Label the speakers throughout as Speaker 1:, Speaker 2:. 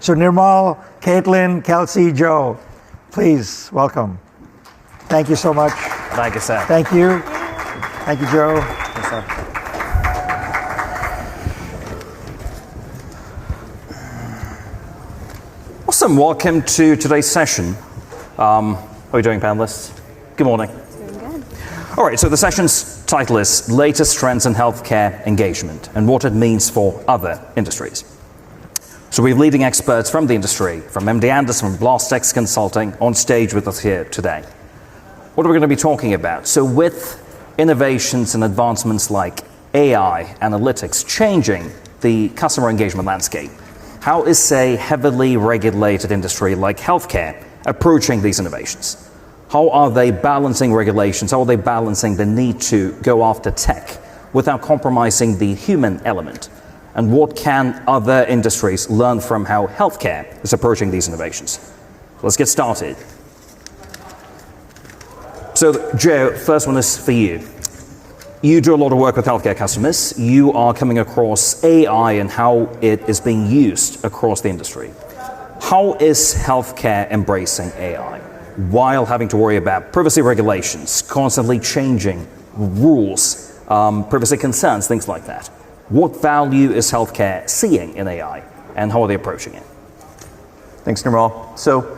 Speaker 1: So Nirmal, Caitlin, Kelsey, Joe, please welcome. Thank you so much.
Speaker 2: Thank you, sir.
Speaker 1: Thank you. Thank you, Joe.
Speaker 2: Yes, sir. Awesome. Welcome to today's session. How are you doing, panelists? Good morning.
Speaker 3: Doing good.
Speaker 2: All right, so the session's title is Latest Trends in Healthcare Engagement and What It Means for Other Industries. So we have leading experts from the industry, from MD Anderson, from Blastex Consulting, on stage with us here today. What are we going to be talking about? So with innovations and advancements like AI, analytics, changing the customer engagement landscape, how is, say, heavily regulated industry like healthcare approaching these innovations? How are they balancing regulations? How are they balancing the need to go after tech without compromising the human element? And what can other industries learn from how healthcare is approaching these innovations? Let's get started. So, Joe, first one is for you. You do a lot of work with healthcare customers. You are coming across AI and how it is being used across the industry. How is healthcare embracing AI while having to worry about privacy regulations, constantly changing rules, privacy concerns, things like that? What value is healthcare seeing in AI, and how are they approaching it?
Speaker 4: Thanks, Nirmal. So,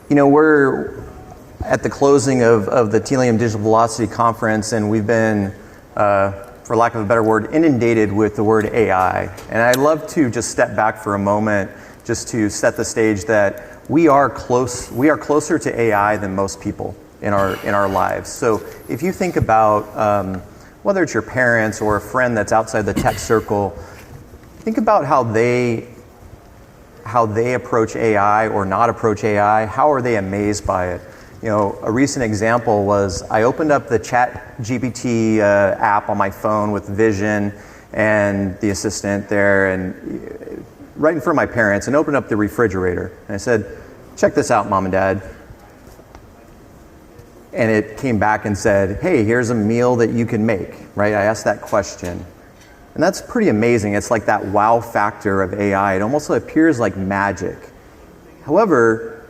Speaker 4: we're at the closing of the Telium Digital Velocity Conference, and we've been, for lack of a better word, inundated with the word AI. And I'd love to just step back for a moment, just to set the stage that we are closer to AI than most people in our lives. So, if you think about whether it's your parents or a friend that's outside the tech circle, think about how they approach AI or not approach AI. How are they amazed by it? A recent example was I opened up the ChatGPT app on my phone with Vision and the assistant there, and right in front of my parents, and opened up the refrigerator. And I said, "Check this out, Mom and Dad." And it came back and said, "Hey, here's a meal that you can make," right? I asked that question. And that's pretty amazing. It's like that wow factor of AI. It almost appears like magic. However,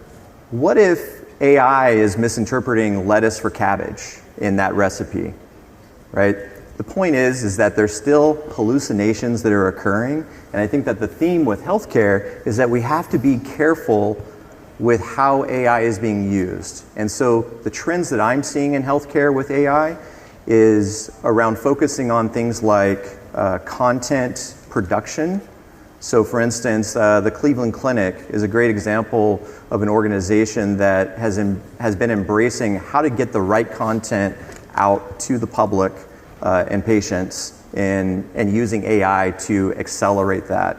Speaker 4: what if AI is misinterpreting lettuce for cabbage in that recipe, right? The point is that there's still hallucinations that are occurring. And I think that the theme with healthcare is that we have to be careful with how AI is being used. And so the trends that I'm seeing in healthcare with AI is around focusing on things like content production. So for instance, the Cleveland Clinic is a great example of an organization that has been embracing how to get the right content out to the public and patients and using AI to accelerate that.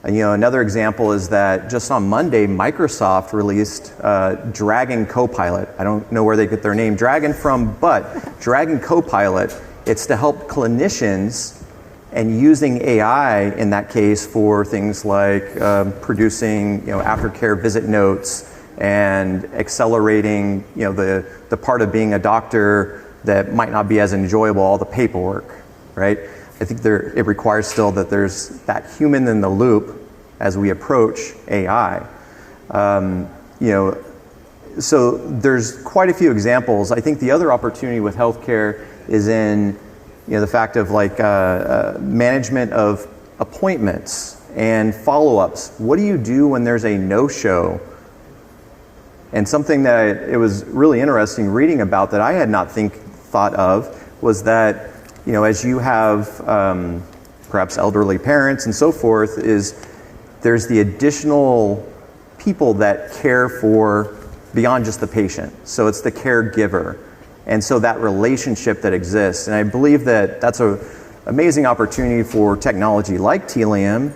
Speaker 4: Another example is that just on Monday, Microsoft released Dragon Copilot. I don't know where they get their name Dragon from, but Dragon Copilot, it's to help clinicians and using AI in that case for things like producing aftercare visit notes and accelerating the part of being a doctor that might not be as enjoyable, all the paperwork, right? I think it requires still that there's that human in the loop as we approach AI. So there's quite a few examples. I think the other opportunity with healthcare is in the fact of management of appointments and follow-ups. What do you do when there's a no-show? And something that it was really interesting reading about that I had not thought of was that as you have perhaps elderly parents and so forth, there's the additional people that care for beyond just the patient. So it's the caregiver. And so that relationship that exists. And I believe that that's an amazing opportunity for technology like Telium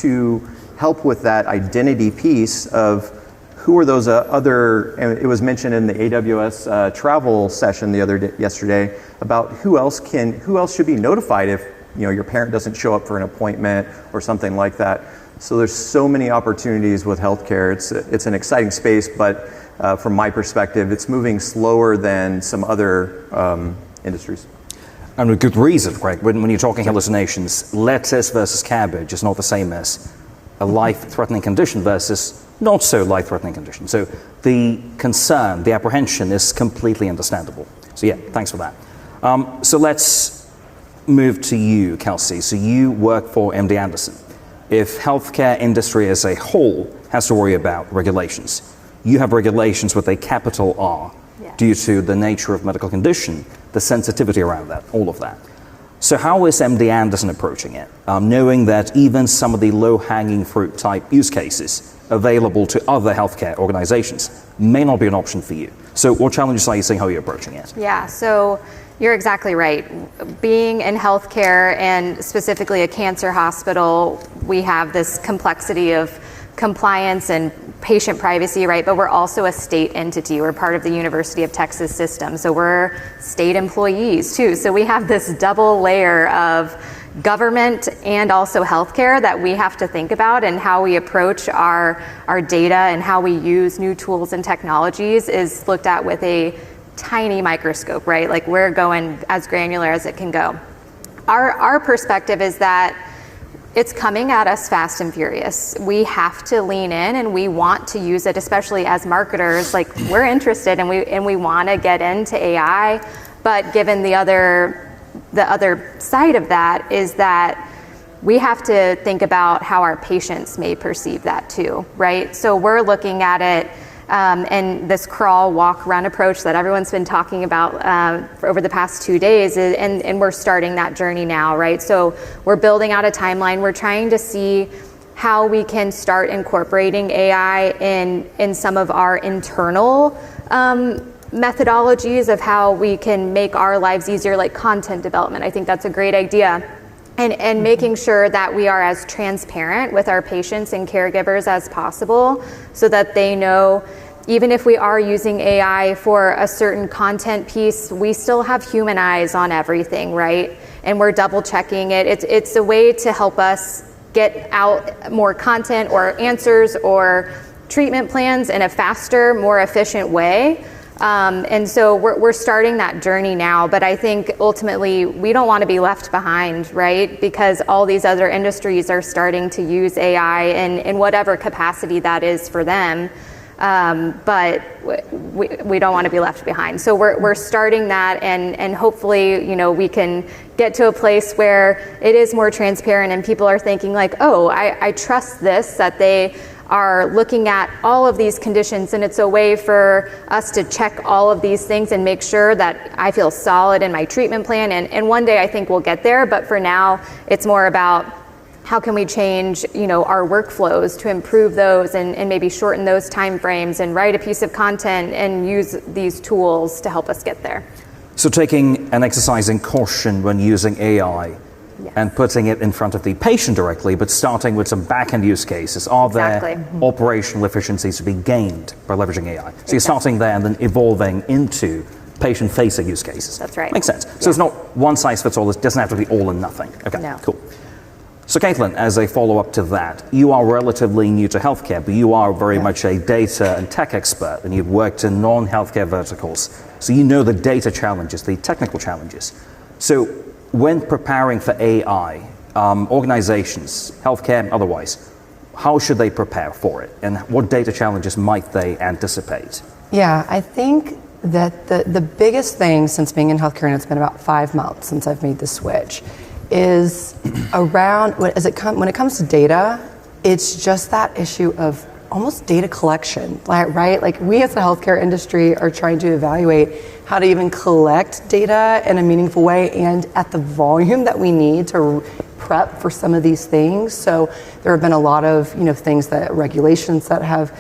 Speaker 4: to help with that identity piece of who are those other, and it was mentioned in the AWS travel session yesterday about who else should be notified if your parent doesn't show up for an appointment or something like that. So there's so many opportunities with healthcare. It's an exciting space, but from my perspective, it's moving slower than some other industries.
Speaker 2: And with good reason, Greg. When you're talking hallucinations, lettuce versus cabbage is not the same as a life-threatening condition versus not so life-threatening condition. So the concern, the apprehension is completely understandable. So yeah, thanks for that. So let's move to you, Kelsey. So you work for MD Anderson. If healthcare industry as a whole has to worry about regulations, you have regulations with a capital R due to the nature of medical condition, the sensitivity around that, all of that. So how is MD Anderson approaching it, knowing that even some of the low-hanging fruit type use cases available to other healthcare organizations may not be an option for you? So what challenges are you seeing, how you're approaching it?
Speaker 3: Yeah, so you're exactly right. Being in healthcare and specifically a cancer hospital, we have this complexity of compliance and patient privacy, right? But we're also a state entity. We're part of the University of Texas system. So we're state employees too. So we have this double layer of government and also healthcare that we have to think about, and how we approach our data and how we use new tools and technologies is looked at with a tiny microscope, right? Like we're going as granular as it can go. Our perspective is that it's coming at us fast and furious. We have to lean in and we want to use it, especially as marketers. Like we're interested and we want to get into AI, but given the other side of that is that we have to think about how our patients may perceive that too, right? So we're looking at it and this crawl, walk, run approach that everyone's been talking about for over the past 2 days, and we're starting that journey now, right? So we're building out a timeline. We're trying to see how we can start incorporating AI in some of our internal methodologies of how we can make our lives easier, like content development. I think that's a great idea. And making sure that we are as transparent with our patients and caregivers as possible so that they know, even if we are using AI for a certain content piece, we still have human eyes on everything, right? And we're double checking it. It's a way to help us get out more content or answers or treatment plans in a faster, more efficient way. And so we're starting that journey now, but I think ultimately we don't want to be left behind, right? Because all these other industries are starting to use AI in whatever capacity that is for them. But we don't want to be left behind. So we're starting that, and hopefully, we can get to a place where it is more transparent and people are thinking like, oh, I trust this, that they are looking at all of these conditions, and it's a way for us to check all of these things and make sure that I feel solid in my treatment plan. And one day I think we'll get there, but for now it's more about how can we change our workflows to improve those and maybe shorten those time frames and write a piece of content and use these tools to help us get there.
Speaker 2: So taking an exercise in caution when using AI, yes, and putting it in front of the patient directly, but starting with some back-end use cases. Are there operational efficiencies to be gained by leveraging AI? So you're starting there and then evolving into patient-facing use cases.
Speaker 3: That's right.
Speaker 2: Makes sense. So it's not one size fits all. It doesn't have to be all or nothing. Okay,
Speaker 3: no.
Speaker 2: Cool. So Caitlin, as a follow-up to that, you are relatively new to healthcare, but you are very much a data and tech expert, and you've worked in non-healthcare verticals. So you know the data challenges, the technical challenges. So when preparing for AI, organizations, healthcare, otherwise, how should they prepare for it? And what data challenges might they anticipate?
Speaker 5: Yeah, I think that the biggest thing since being in healthcare, and it's been about 5 months since I've made the switch, is around, when it comes to data, it's just that issue of almost data collection, right? Like we as the healthcare industry are trying to evaluate how to even collect data in a meaningful way and at the volume that we need to prep for some of these things. So there have been a lot of things, that regulations that have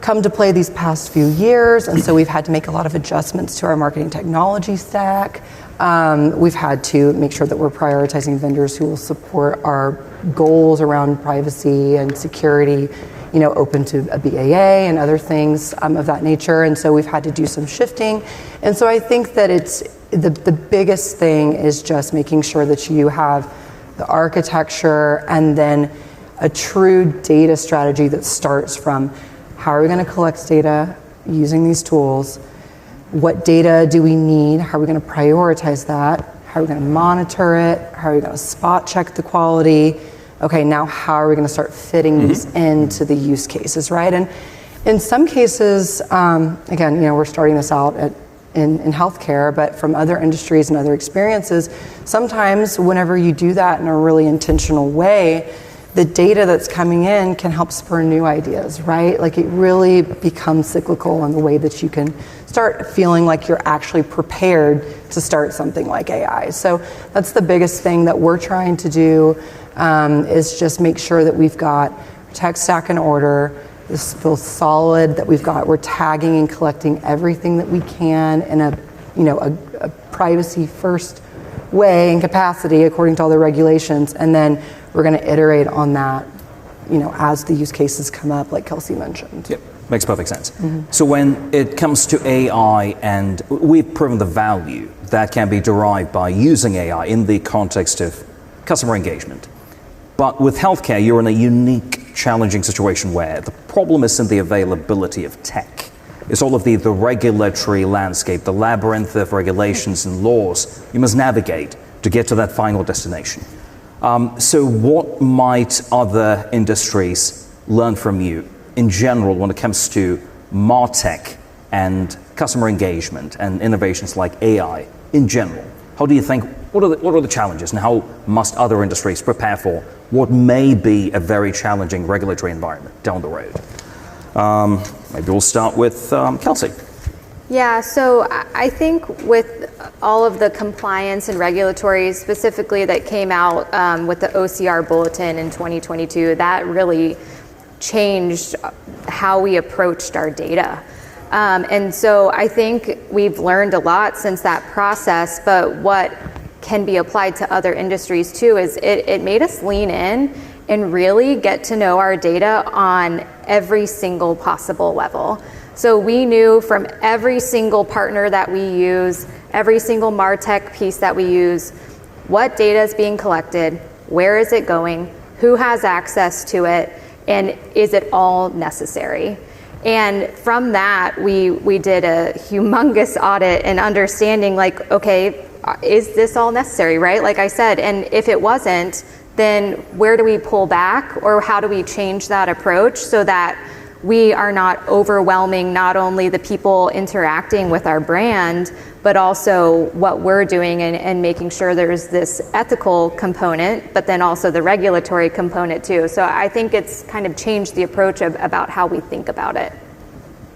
Speaker 5: come to play these past few years, and so we've had to make a lot of adjustments to our marketing technology stack. We've had to make sure that we're prioritizing vendors who will support our goals around privacy and security, open to a BAA and other things of that nature. And so we've had to do some shifting. And so I think that it's the biggest thing is just making sure that you have the architecture and then a true data strategy that starts from how are we going to collect data using these tools? What data do we need? How are we going to prioritize that? How are we going to monitor it? How are we going to spot check the quality? okay, now how are we going to start fitting these into the use cases, right? And in some cases, again, we're starting this out in healthcare, but from other industries and other experiences, sometimes whenever you do that in a really intentional way, the data that's coming in can help spur new ideas, right? Like it really becomes cyclical in the way that you can start feeling like you're actually prepared to start something like AI. So that's the biggest thing that we're trying to do, is just make sure that we've got tech stack in order. This feels solid, that we're tagging and collecting everything that we can in a privacy first way and capacity according to all the regulations, and then we're going to iterate on that, as the use cases come up, like Kelsey mentioned.
Speaker 2: Yep, makes perfect sense. So when it comes to AI, and we've proven the value that can be derived by using AI in the context of customer engagement. But with healthcare, you're in a unique, challenging situation where the problem isn't the availability of tech. It's all of the regulatory landscape, the labyrinth of regulations and laws you must navigate to get to that final destination. So what might other industries learn from you in general when it comes to martech and customer engagement and innovations like AI in general? How do you think, what are the challenges, and how must other industries prepare for what may be a very challenging regulatory environment down the road? Maybe we'll start with Kelsey.
Speaker 3: Yeah, so I think with all of the compliance and regulatory specifically that came out with the OCR bulletin in 2022, that really changed how we approached our data. And so I think we've learned a lot since that process, but what can be applied to other industries too is it made us lean in and really get to know our data on every single possible level. So we knew from every single partner that we use, every single martech piece that we use, what data is being collected, where is it going, who has access to it, and is it all necessary? And from that, we did a humongous audit and understanding like, okay, is this all necessary, right? Like I said, and if it wasn't, then where do we pull back, or how do we change that approach so that we are not overwhelming not only the people interacting with our brand, but also what we're doing, and making sure there's this ethical component, but then also the regulatory component too. So I think it's kind of changed the approach about how we think about it.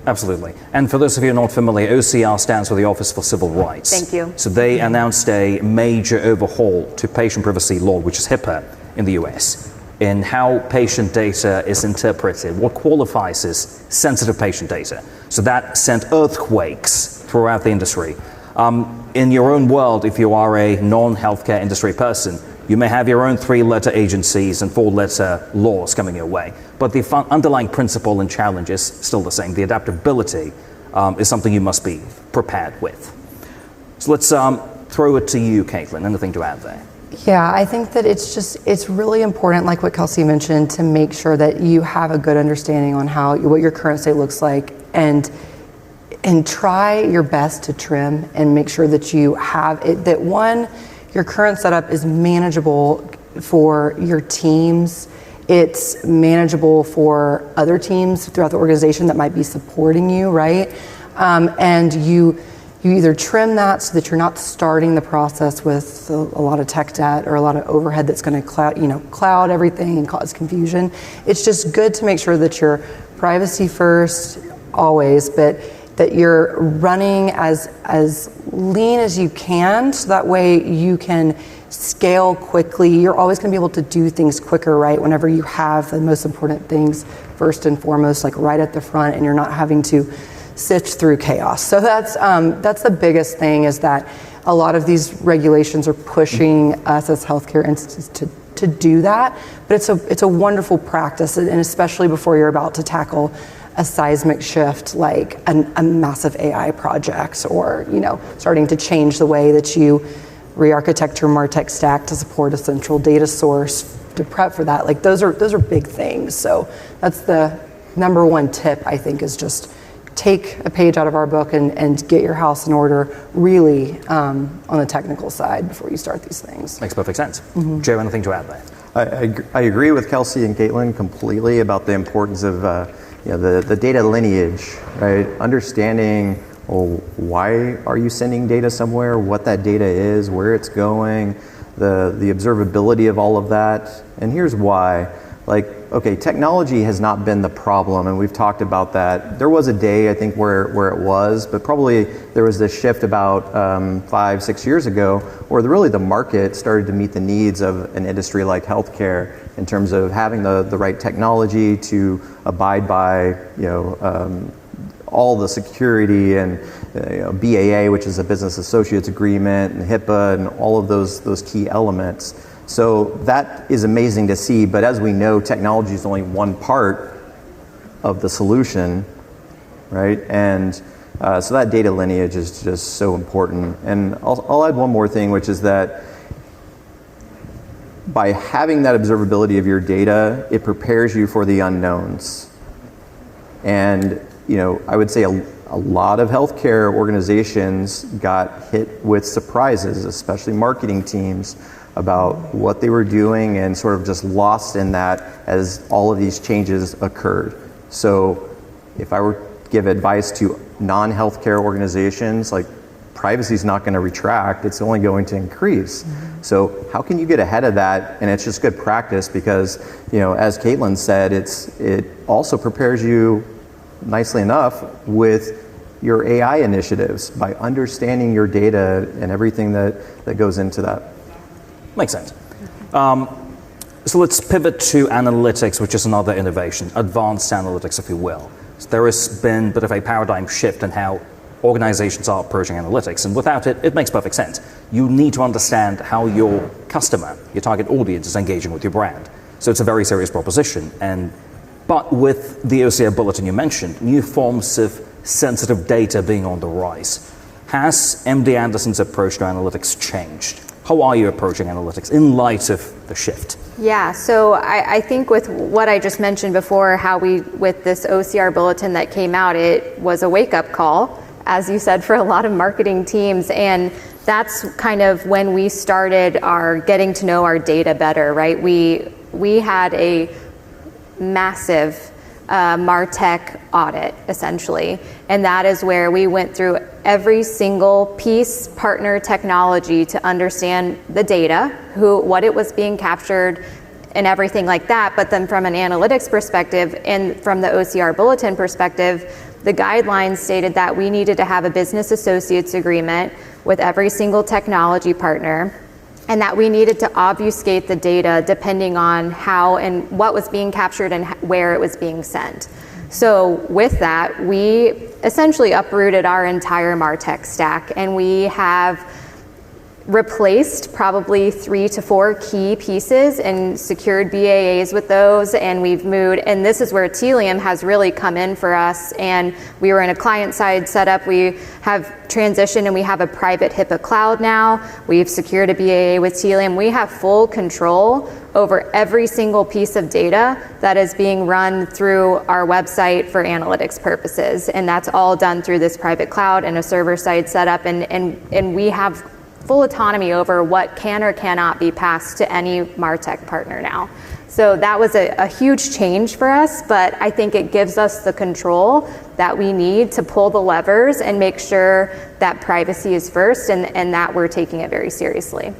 Speaker 2: Absolutely. And for those of you not familiar, OCR stands for the Office for Civil Rights.
Speaker 3: Thank you.
Speaker 2: So they announced a major overhaul to patient privacy law, which is HIPAA in the US, in how patient data is interpreted, what qualifies as sensitive patient data. So that sent earthquakes throughout the industry. In your own world, if you are a non-healthcare industry person, you may have your own 3-letter agencies and 4-letter laws coming your way. But the underlying principle and challenge is still the same. The adaptability is something you must be prepared with. So let's throw it to you, Caitlin. Anything to add there?
Speaker 5: Yeah, I think that it's really important, like what Kelsey mentioned, to make sure that you have a good understanding on what your current state looks like, and try your best to trim and make sure that you have it, that your current setup is manageable for your teams. It's manageable for other teams throughout the organization that might be supporting you, right? And you either trim that so that you're not starting the process with a lot of tech debt or a lot of overhead that's going to cloud everything and cause confusion. It's just good to make sure that you're privacy first always, but that you're running as lean as you can, so that way you can scale quickly. You're always going to be able to do things quicker, right? Whenever you have the most important things first and foremost, like right at the front, and you're not having to sift through chaos. So that's the biggest thing, is that a lot of these regulations are pushing us as healthcare entities to do that. But it's a wonderful practice, and especially before you're about to tackle a seismic shift like a massive AI project, or starting to change the way that you re-architect your martech stack to support a central data source to prep for that. Like those are big things. So that's the number one tip, I think, is just take a page out of our book and get your house in order really on the technical side before you start these things.
Speaker 2: Makes perfect sense. Joe, anything to add there?
Speaker 4: I agree with Kelsey and Caitlin completely about the importance of the data lineage, right? Understanding, well, why are you sending data somewhere, what that data is, where it's going, the observability of all of that. And here's why. Like, okay, technology has not been the problem, and we've talked about that. There was a day, I think, where it was, but probably there was this shift about 5-6 years ago where really the market started to meet the needs of an industry like healthcare in terms of having the right technology to abide by, all the security and BAA, which is a business associates agreement, and HIPAA, and all of those key elements. So that is amazing to see, but as we know, technology is only one part of the solution, right? And so that data lineage is just so important. And I'll add one more thing, which is that by having that observability of your data, it prepares you for the unknowns. And I would say a lot of healthcare organizations got hit with surprises, especially marketing teams, about what they were doing and sort of just lost in that as all of these changes occurred. So if I were to give advice to non-healthcare organizations, like, privacy is not going to retract, it's only going to increase. Mm-hmm. So how can you get ahead of that? And it's just good practice because, as Caitlin said, it also prepares you nicely enough with your AI initiatives by understanding your data and everything that goes into that.
Speaker 2: Makes sense. So let's pivot to analytics, which is another innovation, advanced analytics, if you will. So there has been a bit of a paradigm shift in how organizations are approaching analytics, and without it, it makes perfect sense. You need to understand how your customer, your target audience, is engaging with your brand. So it's a very serious proposition. But with the OCR bulletin you mentioned, new forms of sensitive data being on the rise, has MD Anderson's approach to analytics changed? How are you approaching analytics in light of the shift?
Speaker 3: Yeah, so I think with what I just mentioned before, how with this OCR bulletin that came out, it was a wake-up call, as you said, for a lot of marketing teams. And that's kind of when we started getting to know our data better, right? We had a massive martech audit, essentially. And that is where we went through every single piece, partner, technology to understand the data, what it was being captured, and everything like that. But then from an analytics perspective and from the OCR bulletin perspective, the guidelines stated that we needed to have a business associates agreement with every single technology partner, and that we needed to obfuscate the data depending on how and what was being captured and where it was being sent. So with that, we essentially uprooted our entire martech stack, and we have replaced probably 3 to 4 key pieces and secured BAAs with those, and we've moved, and this is where Telium has really come in for us. And we were in a client-side setup. We have transitioned and we have a private HIPAA cloud now. We've secured a BAA with Telium. We have full control over every single piece of data that is being run through our website for analytics purposes, and that's all done through this private cloud and a server-side setup, and we have full autonomy over what can or cannot be passed to any martech partner now. So that was a huge change for us, but I think it gives us the control that we need to pull the levers and make sure that privacy is first and that we're taking it very seriously.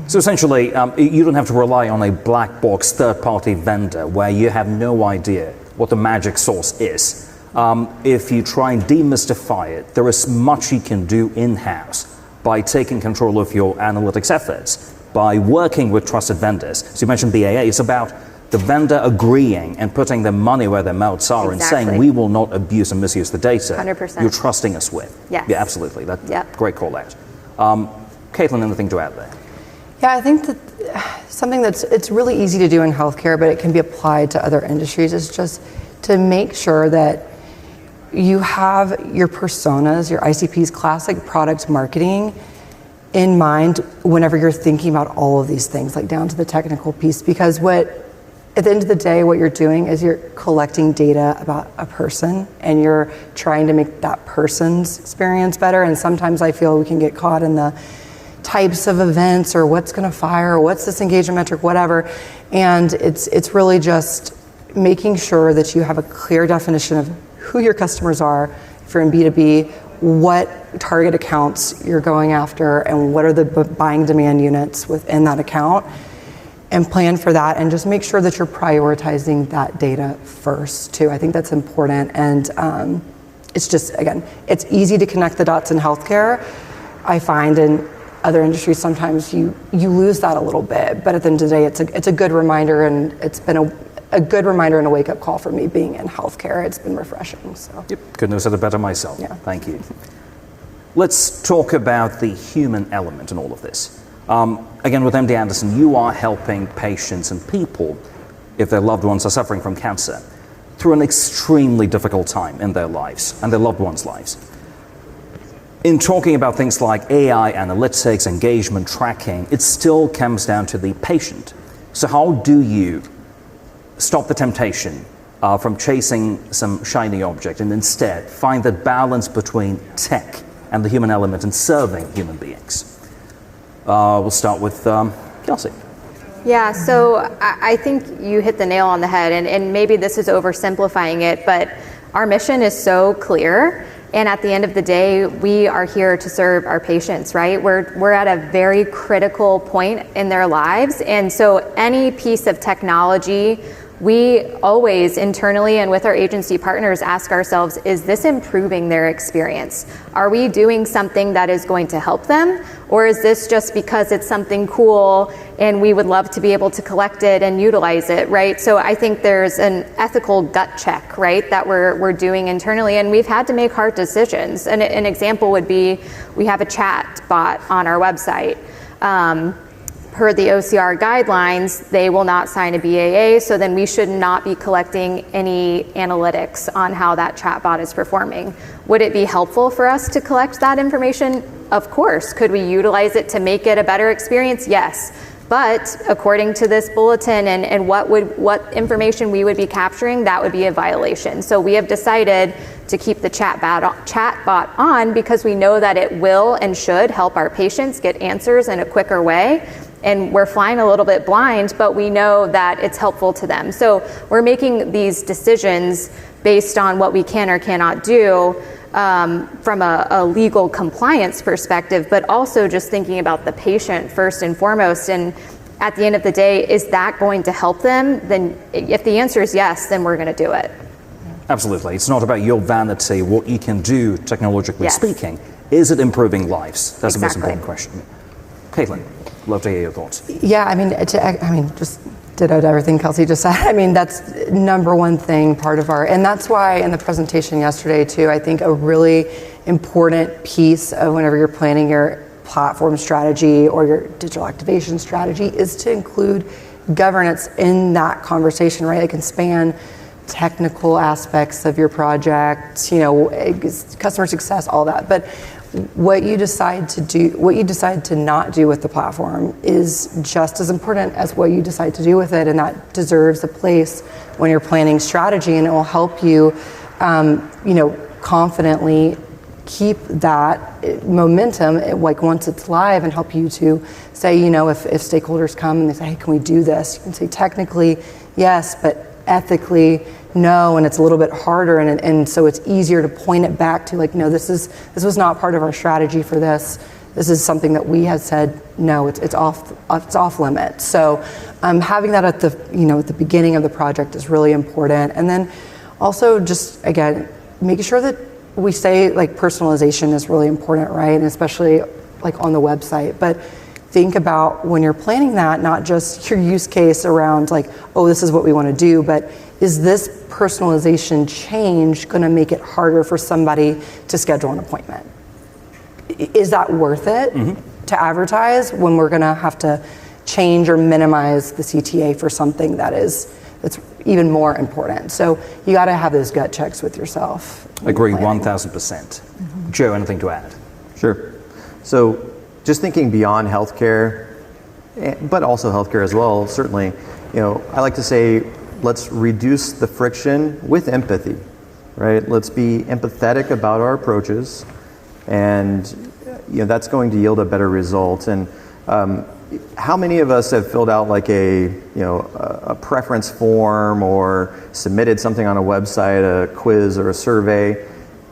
Speaker 2: So essentially, you don't have to rely on a black box third-party vendor where you have no idea what the magic sauce is. If you try and demystify it, there is much you can do in-house by taking control of your analytics efforts, by working with trusted vendors. So you mentioned BAA, it's about the vendor agreeing and putting their money where their mouths are. Exactly. And saying we will not abuse and misuse the data
Speaker 3: 100%.
Speaker 2: You're trusting us with.
Speaker 3: Yes.
Speaker 2: Yeah, absolutely. Great call out. Caitlin, anything to add there?
Speaker 5: Yeah, I think that something it's really easy to do in healthcare, but it can be applied to other industries, is just to make sure that you have your personas, your ICPs, classic product marketing in mind whenever you're thinking about all of these things, like down to the technical piece. Because at the end of the day, what you're doing is you're collecting data about a person and you're trying to make that person's experience better. And sometimes I feel we can get caught in the types of events or what's going to fire or what's this engagement metric, whatever. And it's really just making sure that you have a clear definition of who your customers are. If you're in B2B, what target accounts you're going after and what are the buying demand units within that account, and plan for that, and just make sure that you're prioritizing that data first too. I think that's important. And it's just, again, it's easy to connect the dots in healthcare. I find in other industries sometimes you lose that a little bit, but at the end of the day, it's a good reminder, and it's been a good reminder and a wake-up call for me being in healthcare. It's been refreshing. So.
Speaker 2: Yep, couldn't have said it better myself.
Speaker 5: Yeah.
Speaker 2: Thank you. Let's talk about the human element in all of this. Again, with MD Anderson, you are helping patients and people, if their loved ones are suffering from cancer, through an extremely difficult time in their lives and their loved ones' lives. In talking about things like AI, analytics, engagement, tracking, it still comes down to the patient. So how do you stop the temptation from chasing some shiny object and instead find that balance between tech and the human element and serving human beings? We'll start with Kelsey.
Speaker 3: Yeah, so I think you hit the nail on the head, and maybe this is oversimplifying it, but our mission is so clear. And at the end of the day, we are here to serve our patients, right? We're at a very critical point in their lives. And so any piece of technology, we always internally and with our agency partners ask ourselves, is this improving their experience? Are we doing something that is going to help them? Or is this just because it's something cool and we would love to be able to collect it and utilize it, right? So I think there's an ethical gut check, right, that we're doing internally, and we've had to make hard decisions. And an example would be, we have a chat bot on our website. Per the OCR guidelines, they will not sign a BAA, so then we should not be collecting any analytics on how that chatbot is performing. Would it be helpful for us to collect that information? Of course. Could we utilize it to make it a better experience? Yes. But according to this bulletin and what information we would be capturing, that would be a violation. So we have decided to keep the chatbot on because we know that it will and should help our patients get answers in a quicker way. And we're flying a little bit blind, but we know that it's helpful to them. So we're making these decisions based on what we can or cannot do from a legal compliance perspective, but also just thinking about the patient first and foremost. And at the end of the day, is that going to help them? Then if the answer is yes, then we're going to do it.
Speaker 2: Absolutely. It's not about your vanity, what you can do technologically
Speaker 3: Yes.
Speaker 2: speaking. Is it improving lives? That's
Speaker 3: Exactly.
Speaker 2: the most important question. Caitlin, love to hear your thoughts.
Speaker 5: Yeah, I mean, just ditto to everything Kelsey just said. I mean, that's number one thing, part of and that's why in the presentation yesterday too, I think a really important piece of whenever you're planning your platform strategy or your digital activation strategy is to include governance in that conversation, right? It can span technical aspects of your project, customer success, all that. But what you decide to not do with the platform is just as important as what you decide to do with it, and that deserves a place when you're planning strategy, and it will help you, confidently keep that momentum, like once it's live, and help you to say, if stakeholders come and they say, hey, can we do this? You can say technically yes, but ethically no, and it's a little bit harder, and so it's easier to point it back to no, this was not part of our strategy for this. This is something that we had said no, it's off limit. So having that at the beginning of the project is really important, and then also just again making sure that we say personalization is really important, right? And especially on the website, but think about when you're planning that, not just your use case around this is what we want to do, but is this personalization change going to make it harder for somebody to schedule an appointment? Is that worth it to advertise when we're going to have to change or minimize the CTA for something that's even more important? So you got to have those gut checks with yourself.
Speaker 2: Agree 1,000%. Joe, anything to add?
Speaker 4: Sure. So just thinking beyond healthcare, but also healthcare as well, certainly, I like to say, let's reduce the friction with empathy, right? Let's be empathetic about our approaches and that's going to yield a better result. And how many of us have filled out like a preference form or submitted something on a website, a quiz or a survey,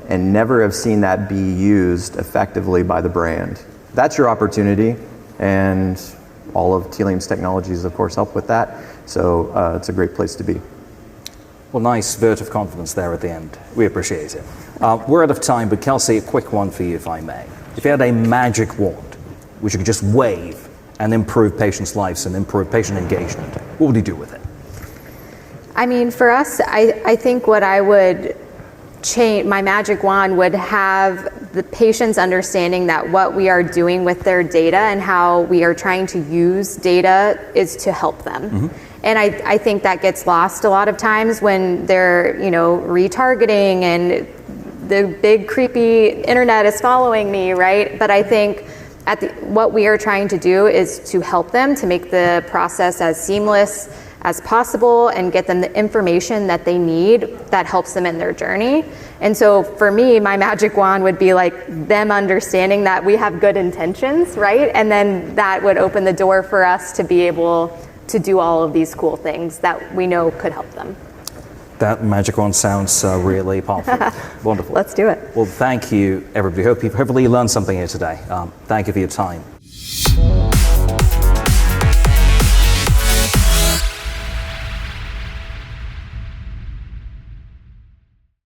Speaker 4: and never have seen that be used effectively by the brand? That's your opportunity, and all of Telium's technologies, of course, help with that. So it's a great place to be.
Speaker 2: Well, nice vote of confidence there at the end. We appreciate it. We're out of time, but Kelsey, a quick one for you, if I may. If you had a magic wand, which you could just wave and improve patients' lives and improve patient engagement, what would you do with it?
Speaker 3: I mean, for us, I think what I would change, my magic wand would have the patients understanding that what we are doing with their data and how we are trying to use data is to help them. And I think that gets lost a lot of times when they're, retargeting and the big creepy internet is following me, right? But I think what we are trying to do is to help them to make the process as seamless as possible and get them the information that they need that helps them in their journey. And so for me, my magic wand would be like them understanding that we have good intentions, right? And then that would open the door for us to be able to do all of these cool things that we know could help them.
Speaker 2: That magic wand sounds really powerful. Wonderful.
Speaker 3: Let's do it.
Speaker 2: Well, thank you, everybody. Hopefully you learned something here today. Thank you for your time.